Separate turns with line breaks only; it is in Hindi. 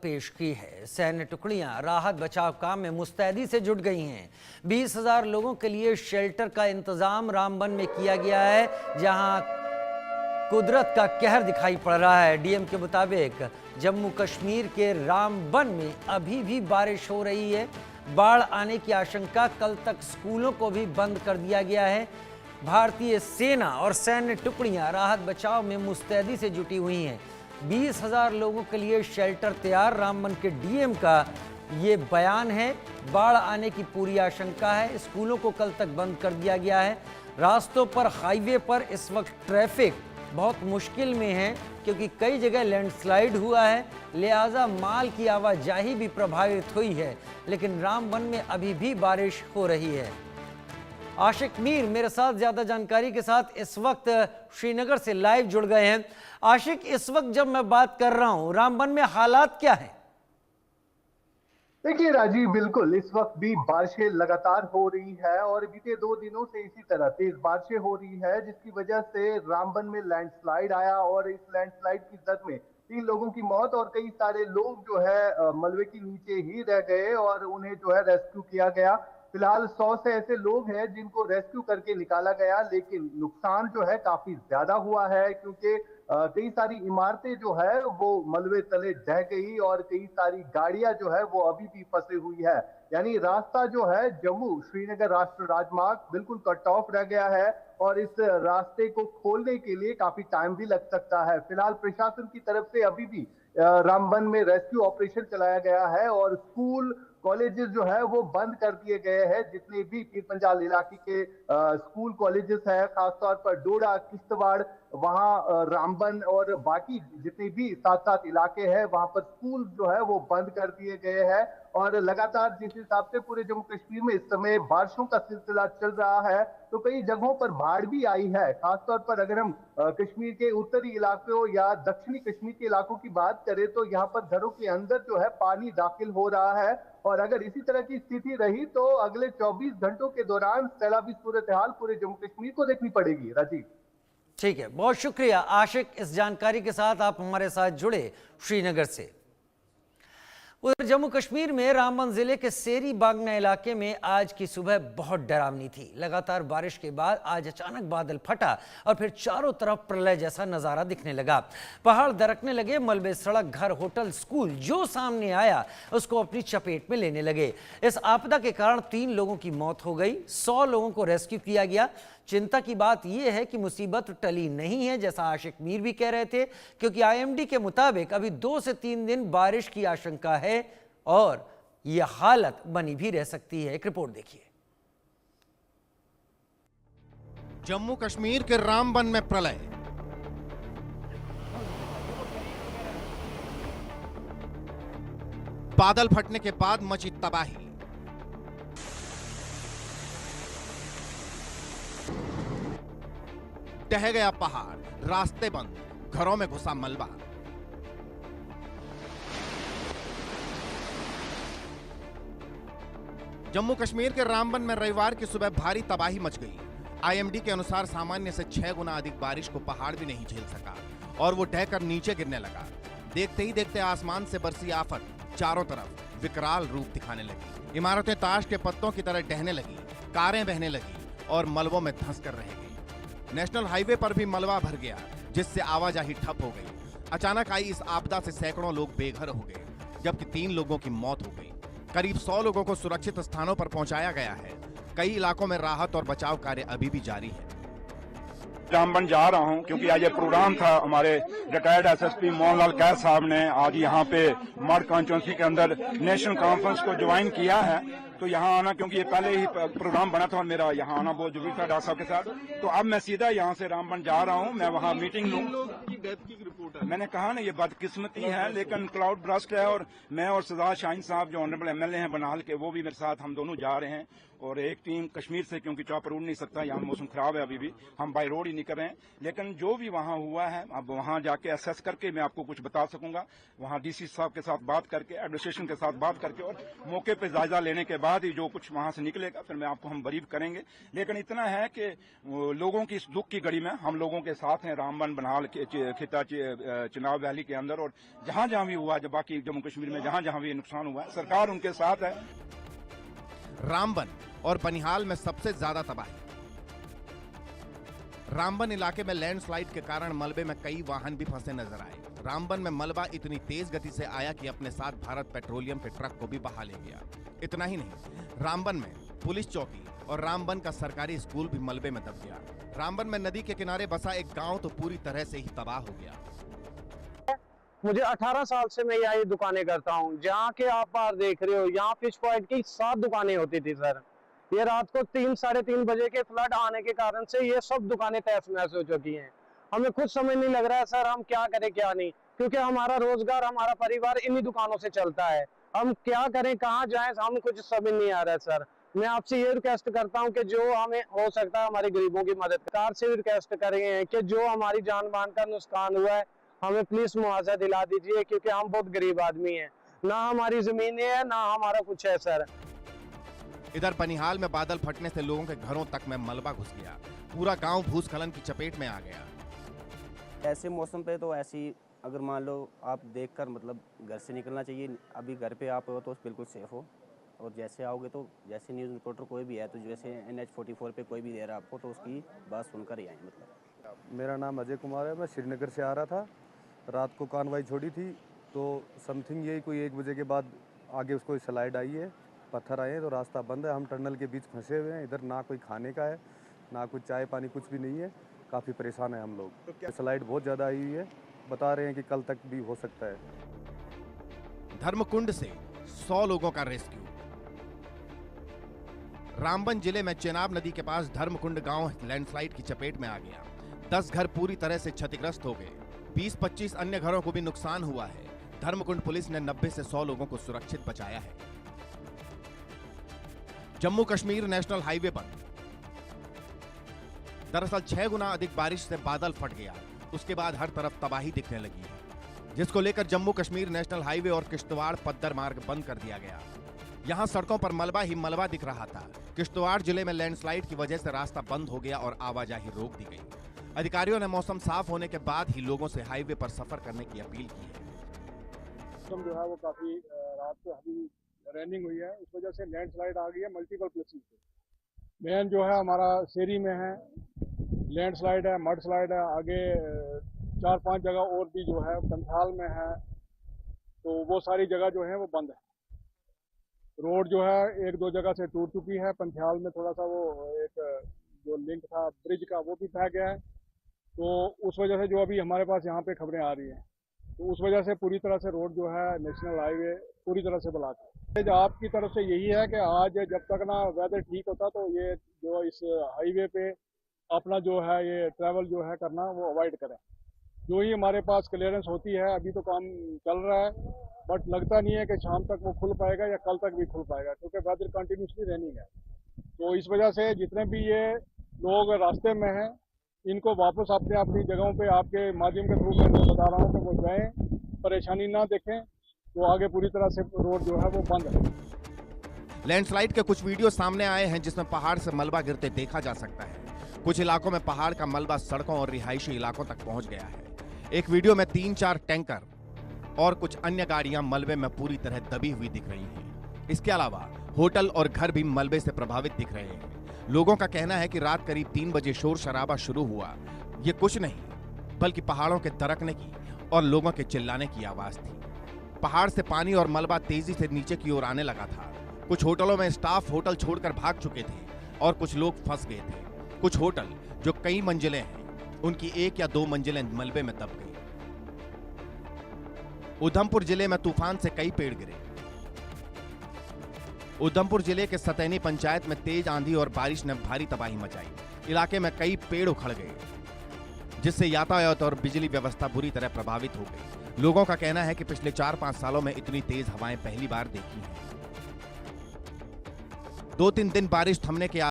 पेश की है। सैन्य टुकड़ियां राहत बचाव काम में मुस्तैदी से जुट गई हैं। 20,000 लोगों के लिए शेल्टर का इंतजाम रामबन में किया गया है, जहां कुदरत का कहर दिखाई पड़ रहा है। डीएम के मुताबिक जम्मू कश्मीर के रामबन में अभी भी बारिश हो रही है। बाढ़ आने की आशंका, कल तक स्कूलों को भी बंद कर दिया गया है। भारतीय सेना और सैन्य टुकड़ियां राहत बचाव में मुस्तैदी से जुटी हुई हैं। 20,000 लोगों के लिए शेल्टर तैयार। रामबन के डीएम का ये बयान है। बाढ़ आने की पूरी आशंका है। स्कूलों को कल तक बंद कर दिया गया है। रास्तों पर, हाईवे पर इस वक्त ट्रैफिक बहुत मुश्किल में है, क्योंकि कई जगह लैंडस्लाइड हुआ है, लिहाजा माल की आवाजाही भी प्रभावित हुई है। लेकिन रामबन में अभी भी बारिश हो रही है। आशिक मीर मेरे साथ ज्यादा जानकारी के साथ इस वक्त श्रीनगर से लाइव जुड़ गए हैं। आशिक, इस वक्त जब मैं बात कर रहा हूं, रामबन में हालात क्या है?
देखिए राजीव, बिल्कुल इस वक्त भी बारिशें लगातार हो रही है और बीते 2 दिनों से इसी तरह तेज बारिशें हो रही है, जिसकी वजह से रामबन में लैंडस्लाइड आया और इस लैंडस्लाइड की जद में 3 लोगों की मौत और कई सारे लोग जो है मलबे के नीचे ही रह गए और उन्हें जो है रेस्क्यू किया गया। फिलहाल 100 से ऐसे लोग हैं जिनको रेस्क्यू करके निकाला गया, लेकिन नुकसान जो है काफी ज्यादा हुआ है, क्योंकि कई सारी इमारतें जो है वो मलबे तले ढह गई और कई सारी गाड़ियां जो है वो अभी भी फंसी हुई है। यानी रास्ता जो है जम्मू श्रीनगर राष्ट्रीय राजमार्ग बिल्कुल कट ऑफ रह गया है और इस रास्ते को खोलने के लिए काफी टाइम भी लग सकता है। फिलहाल प्रशासन की तरफ से अभी भी रामबन में रेस्क्यू ऑपरेशन चलाया गया है और स्कूल कॉलेजेस जो है वो बंद कर दिए गए हैं। जितने भी पीर पंजाल इलाके के स्कूल कॉलेजेस है, खासतौर पर डोडा, किश्तवाड़, वहां रामबन और बाकी जितने भी साथ साथ इलाके हैं, वहां पर स्कूल जो है वो बंद कर दिए गए हैं। और लगातार जिस हिसाब से पूरे जम्मू कश्मीर में इस समय बारिशों का सिलसिला चल रहा है, तो कई जगहों पर बाढ़ भी आई है। खासतौर पर अगर हम कश्मीर के उत्तरी इलाकों या दक्षिणी कश्मीर के इलाकों की बात करें, तो यहाँ पर घरों के अंदर जो है पानी दाखिल हो रहा है और अगर इसी तरह की स्थिति रही तो अगले 24 घंटों के दौरान सैलाबी सूरत हाल पूरे जम्मू कश्मीर को देखनी पड़ेगी। राजीव,
ठीक है, बहुत शुक्रिया आशिक, इस जानकारी के साथ आप हमारे साथ जुड़े श्रीनगर से। उधर जम्मू कश्मीर में रामबन जिले के सेरी बागना इलाके में आज की सुबह बहुत डरावनी थी। लगातार बारिश के बाद आज अचानक बादल फटा और फिर चारों तरफ प्रलय जैसा नजारा दिखने लगा। पहाड़ दरकने लगे, मलबे सड़क, घर, होटल, स्कूल जो सामने आया उसको अपनी चपेट में लेने लगे। इस आपदा के कारण 3 लोगों की मौत हो गई, 100 लोगों को रेस्क्यू किया गया। चिंता की बात यह है कि मुसीबत टली नहीं है, जैसा आशिक मीर भी कह रहे थे, क्योंकि आईएमडी के मुताबिक अभी 2 से 3 दिन बारिश की आशंका है और यह हालत बनी भी रह सकती है। एक रिपोर्ट देखिए।
जम्मू कश्मीर के रामबन में प्रलय। बादल फटने के बाद मची तबाही। ढह गया पहाड़, रास्ते बंद, घरों में घुसा मलबा। जम्मू कश्मीर के रामबन में रविवार की सुबह भारी तबाही मच गई। आईएमडी के अनुसार सामान्य से 6 गुना अधिक बारिश को पहाड़ भी नहीं झेल सका और वो ढहकर नीचे गिरने लगा। देखते ही देखते आसमान से बरसी आफत चारों तरफ विकराल रूप दिखाने लगी। इमारतें ताश के पत्तों की तरह ढहने लगी, कारें बहने लगी और मलबों में धंस कर रह गई। नेशनल हाईवे पर भी मलबा भर गया, जिससे आवाजाही ठप हो गई। अचानक आई इस आपदा से सैकड़ों लोग बेघर हो गए, जबकि 3 लोगों की मौत हो गई। करीब 100 लोगों को सुरक्षित स्थानों पर पहुंचाया गया है। कई इलाकों में राहत और बचाव कार्य अभी भी जारी है।
रामबन जा रहा हूं क्योंकि आज ये प्रोग्राम था। हमारे रिटायर्ड एसएसपी मोहनलाल कैद साहब ने आज यहाँ पे मड कॉन्स्टिट्यूंसी के अंदर नेशनल कॉन्फ्रेंस को ज्वाइन किया है, तो यहाँ आना, क्योंकि ये पहले ही प्रोग्राम बना था और मेरा यहाँ आना बहुत जरूरी था डॉक्टर साहब के साथ। तो अब मैं सीधा यहाँ से रामबन जा रहा हूँ, मैं वहाँ मीटिंग लूँ। मैंने कहा ना, ये बदकिस्मती है, लेकिन क्लाउड ब्रस्ट है और मैं और सजाद शाहीन साहब जो ऑनरेबल एमएलए हैं बनाल के, वो भी मेरे साथ, हम दोनों जा रहे हैं। और एक टीम कश्मीर से, क्योंकि चॉपर उड़ नहीं सकता, यहाँ मौसम खराब है अभी भी, हम बाई रोड ही नहीं कर रहे हैं। लेकिन जो भी वहाँ हुआ है, अब वहाँ जाके असेस करके मैं आपको कुछ बता सकूंगा। वहाँ डीसी साहब के साथ बात करके, एडमिनिस्ट्रेशन के साथ बात करके और मौके पे जायजा लेने के बाद ही जो कुछ वहाँ से निकलेगा फिर मैं आपको हम ब्रीफ करेंगे। लेकिन इतना है कि लोगों की इस दुख की घड़ी में हम लोगों के साथ हैं। रामबन, बनाल, खिता, चिनाब वैली के अंदर, और जहां जहां भी हुआ, जब बाकी जम्मू कश्मीर में जहां जहां भी नुकसान हुआ है, सरकार उनके साथ है।
रामबन और बनिहाल में सबसे ज्यादा तबाही। रामबन इलाके में लैंडस्लाइड के कारण मलबे में कई वाहन भी फंसे नजर आए। रामबन में मलबा इतनी तेज गति से आया कि अपने साथ भारत पेट्रोलियम के ट्रक को भी बहा ले गया। इतना ही नहीं, रामबन में पुलिस चौकी और रामबन का सरकारी स्कूल भी मलबे में दब गया। रामबन में नदी के किनारे बसा एक गांव तो पूरी तरह से ही तबाह हो गया।
मुझे 18 साल से मैं यहाँ दुकानें करता हूँ। जहाँ के आप बाहर देख रहे हो, यहाँ फिश पॉइंट की 7 दुकानें होती थी सर। ये रात को 3 साढ़े 3 बजे के फ्लड आने के कारण से ये सब दुकानें तहस नहस हो चुकी हैं। हमें खुद समझ नहीं लग रहा है सर, हम क्या करें क्या नहीं, क्योंकि हमारा रोजगार, हमारा परिवार इन्हीं दुकानों से चलता है। हम क्या करें, कहाँ जाएं, हम कुछ समझ नहीं आ रहा है सर। मैं आपसे ये रिक्वेस्ट करता हूं कि जो हमें हो सकता है हमारे गरीबों की मदद, सरकार से भी रिक्वेस्ट करेंगे कि जो हमारी जान मान का नुकसान हुआ है हमें प्लीज मुआवजा दिला दीजिए, क्योंकि हम बहुत गरीब आदमी हैं, ना हमारी जमीनें हैं ना हमारा कुछ है सर।
इधर बनिहाल में बादल फटने से लोगों के घरों तक में मलबा घुस गया। पूरा गांव भूस्खलन की चपेट में आ गया।
ऐसे मौसम पे तो ऐसी, अगर मान लो आप देखकर मतलब घर से निकलना चाहिए। अभी घर पे आप हो तो बिल्कुल सेफ हो, और जैसे आओगे तो जैसे न्यूज़ रिपोर्टर कोई भी है तो जैसे NH-44 पे कोई भी दे रहा है आपको, तो उसकी बात सुनकर ही आए। मतलब
मेरा नाम अजय कुमार है, मैं श्रीनगर से आ रहा था। रात को कानवाई छोड़ी थी तो समथिंग यही कोई 1 बजे के बाद आगे उसको स्लाइड आई है, पत्थर आए हैं तो रास्ता बंद है। हम टनल के बीच फंसे हुए हैं। इधर ना कोई खाने का है, ना कुछ चाय पानी, कुछ भी नहीं है। काफ़ी परेशान है हम लोग। तो स्लाइड बहुत ज़्यादा आई हुई है, बता रहे हैं कि कल तक भी हो सकता है।
धर्मकुंड से 100 लोगों का रेस्क्यू। रामबन जिले में चेनाब नदी के पास धर्मकुंड गांव लैंडस्लाइड की चपेट में आ गया। 10 घर पूरी तरह से क्षतिग्रस्त हो गए। 20-25 अन्य घरों को भी नुकसान हुआ है। धर्मकुंड पुलिस ने 90 से 100 लोगों को सुरक्षित बचाया है। जम्मू कश्मीर नेशनल हाईवे पर दरअसल 6 गुना अधिक बारिश से बादल फट गया। उसके बाद हर तरफ तबाही दिखने लगी है, जिसको लेकर जम्मू कश्मीर नेशनल हाईवे और किश्तवाड़ पद्दर मार्ग बंद कर दिया गया। यहां सड़कों पर मलबा ही मलबा दिख रहा था। किश्तवाड़ जिले में लैंडस्लाइड की वजह से रास्ता बंद हो गया और आवाजाही रोक दी गई। अधिकारियों ने मौसम साफ होने के बाद ही लोगों से हाईवे पर सफर करने की अपील की है।
मौसम जो है वो काफी रात को हल्की रेनिंग हुई है, उस वजह से लैंडस्लाइड आ गई है मल्टीपल प्लेसेस पे। मेन जो है हमारा शेरी में है लैंडस्लाइड है, मड स्लाइड है। आगे 4-5 जगह और भी जो है पंथाल में है, तो वो सारी जगह जो है वो बंद है। रोड जो है 1-2 जगह से टूट चुकी है। पंथाल में थोड़ा सा वो एक जो लिंक था ब्रिज का वो भी बह गया है, तो उस वजह से जो अभी हमारे पास यहाँ पे खबरें आ रही हैं, तो उस वजह से पूरी तरह से रोड जो है नेशनल हाईवे पूरी तरह से ब्लॉक है। आपकी तरफ से यही है कि आज जब तक ना वेदर ठीक होता तो ये जो इस हाईवे पे अपना जो है ये ट्रैवल जो है करना वो अवॉइड करें। जो ही हमारे पास क्लियरेंस होती है, अभी तो काम चल रहा है, बट लगता नहीं है कि शाम तक वो खुल पाएगा या कल तक भी खुल पाएगा, क्योंकि वेदर कंटिन्यूसली रनिंग है। तो इस वजह से जितने भी ये लोग रास्ते में हैं, इनको वापस अपने अपनी जगहों पे आपके माध्यम के थ्रू मैं बता रहा हूँ कि वो जाएं, परेशानी ना देखें। तो आगे पूरी तरह से रोड जो है वो बंद है।
लैंडस्लाइड के कुछ वीडियो सामने आए हैं जिसमें पहाड़ से मलबा गिरते देखा जा सकता है। कुछ इलाकों में पहाड़ का मलबा सड़कों और रिहायशी इलाकों तक पहुंच गया है। एक वीडियो में 3-4 टैंकर और कुछ अन्य गाड़ियां मलबे में पूरी तरह दबी हुई दिख रही हैं। इसके अलावा होटल और घर भी मलबे से प्रभावित दिख रहे हैं। लोगों का कहना है कि रात करीब 3 बजे शोर शराबा शुरू हुआ। ये कुछ नहीं बल्कि पहाड़ों के दरकने की और लोगों के चिल्लाने की आवाज थी। पहाड़ से पानी और मलबा तेजी से नीचे की ओर आने लगा था। कुछ होटलों में स्टाफ होटल छोड़कर भाग चुके थे और कुछ लोग फंस गए थे। कुछ होटल जो कई मंजिलें हैं, उनकी 1 या 2 मंजिलें मलबे में दब गई। उधमपुर जिले में तूफान से कई पेड़ गिरे। उधमपुर जिले के सतैनी पंचायत में तेज आंधी और बारिश ने भारी तबाही मचाई। इलाके में कई पेड़ उखड़ गए, जिससे यातायात और बिजली व्यवस्था बुरी तरह प्रभावित हो गई। लोगों का कहना है कि पिछले 4-5 सालों में इतनी तेज हवाएं पहली बार देखी हैं। 2-3 दिन बारिश थमने के